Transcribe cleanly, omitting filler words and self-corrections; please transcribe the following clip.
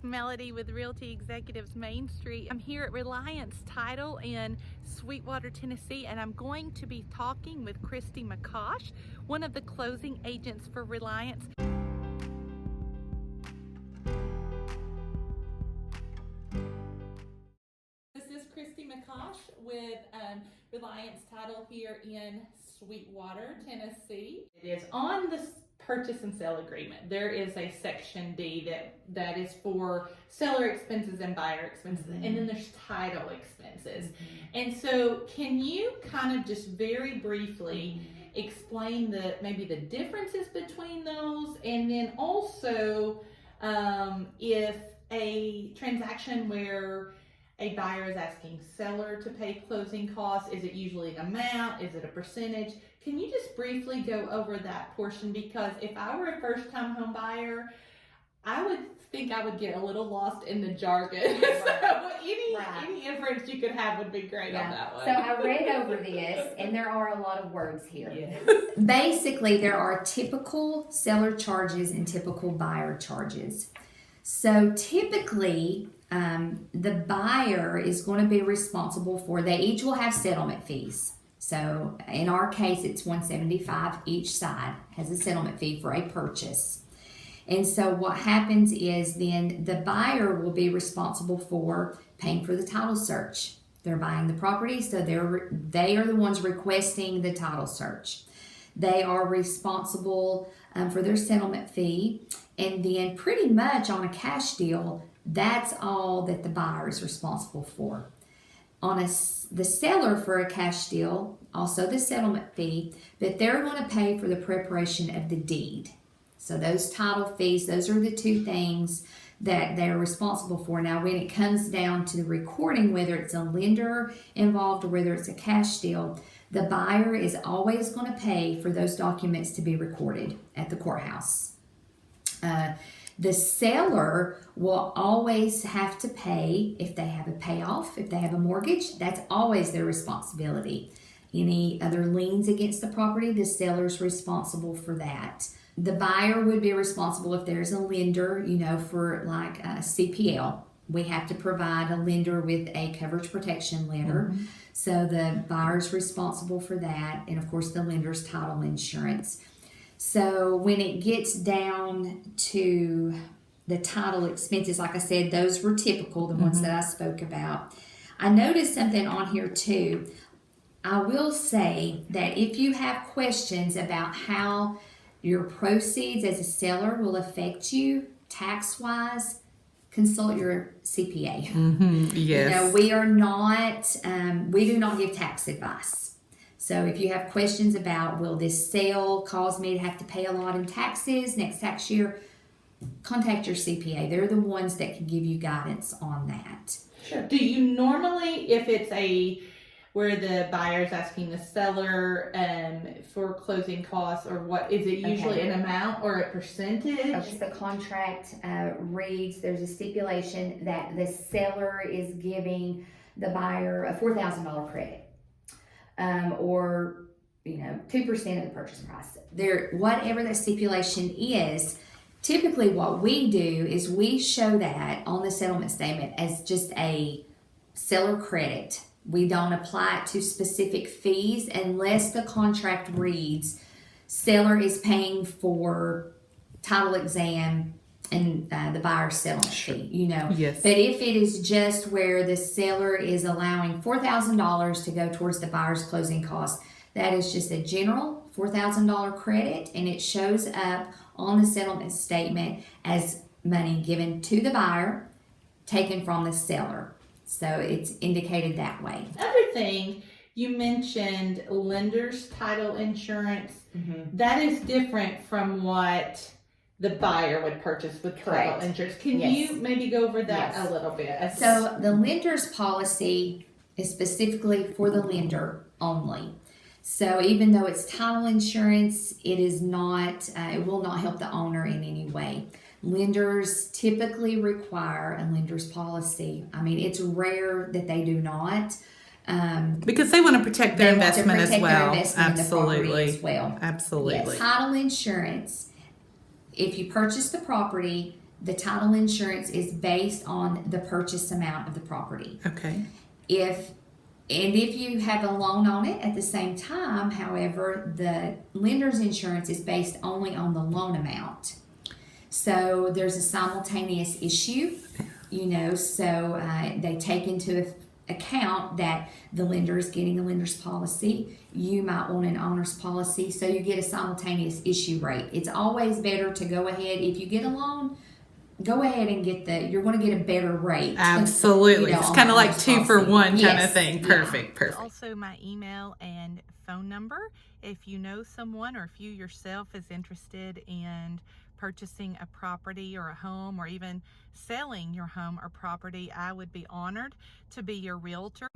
Melody with Realty Executives Main Street. I'm here at Reliance Title in Sweetwater, Tennessee, and I'm going to be talking with Christy McCosh, one of the closing agents for Reliance. This is Christy McCosh with Reliance Title here in Sweetwater, Tennessee. It is on the purchase and sale agreement. There is a section D that is for seller expenses and buyer expenses, and then there's title expenses. And so can you kind of just very briefly explain maybe the differences between those, and then also if a transaction where a buyer is asking seller to pay closing costs, is it usually an amount? Is it a percentage? Can you just briefly go over that portion? Because if I were a first-time home buyer, I would think I would get a little lost in the jargon. So any inference you could have would be great on that one. So I read over this, and there are a lot of words here. Yes. Basically, there are typical seller charges and typical buyer charges. So typically, the buyer is going to be responsible for, they each will have settlement fees. So in our case, it's $175 each side has a settlement fee for a purchase. And so what happens is then the buyer will be responsible for paying for the title search. They're buying the property, so they are the ones requesting the title search. They are responsible for their settlement fee, and then pretty much on a cash deal, that's all that the buyer is responsible for. On the seller for a cash deal, also the settlement fee, but they're going to pay for the preparation of the deed. So those title fees, those are the two things that they're responsible for. Now, when it comes down to the recording, whether it's a lender involved or whether it's a cash deal, the buyer is always going to pay for those documents to be recorded at the courthouse. The seller will always have to pay if they have a payoff, if they have a mortgage. That's always their responsibility. Any other liens against the property, the seller's responsible for that. The buyer would be responsible if there's a lender, for like a CPL. We have to provide a lender with a coverage protection letter. So the buyer's responsible for that. And of course, the lender's title insurance. So when it gets down to the title expenses, like I said, those were typical, the ones that I spoke about. I noticed something on here too. I will say that if you have questions about how your proceeds as a seller will affect you tax-wise, consult your CPA. Yes. We are not, we do not give tax advice. So if you have questions about, will this sale cause me to have to pay a lot in taxes next tax year, contact your CPA. They're the ones that can give you guidance on that. Sure. Do you normally, if it's where the buyer's asking the seller for closing costs, or what, is it usually an amount or a percentage? Okay, the contract reads, there's a stipulation that the seller is giving the buyer a $4,000 credit. Or 2% of the purchase price. Whatever that stipulation is, typically what we do is we show that on the settlement statement as just a seller credit. We don't apply it to specific fees unless the contract reads seller is paying for title exam and the buyer's settlement fee, Yes. But if it is just where the seller is allowing $4,000 to go towards the buyer's closing costs, that is just a general $4,000 credit, and it shows up on the settlement statement as money given to the buyer, taken from the seller. So it's indicated that way. Everything you mentioned, lender's title insurance, that is different from what the buyer would purchase with title insurance. Can you maybe go over that a little bit? So the lender's policy is specifically for the lender only. So even though it's title insurance, it is not, it will not help the owner in any way. Lenders typically require a lender's policy. I mean, it's rare that they do not. Because they want to protect their investment as well. Absolutely. As well. Absolutely. Yes, title insurance. If you purchase the property, the title insurance is based on the purchase amount of the property. Okay. If you have a loan on it at the same time, however, the lender's insurance is based only on the loan amount. So there's a simultaneous issue, so they take into account that the lender is getting a lender's policy. You might want an owner's policy, so you get a simultaneous issue rate. It's always better to go ahead, if you get a loan, go ahead and you're going to get a better rate. Absolutely. It's kind of like 2 for 1 kind of thing. Yeah. Perfect. Also my email and phone number. If you know someone or if you yourself is interested in purchasing a property or a home or even selling your home or property, I would be honored to be your realtor.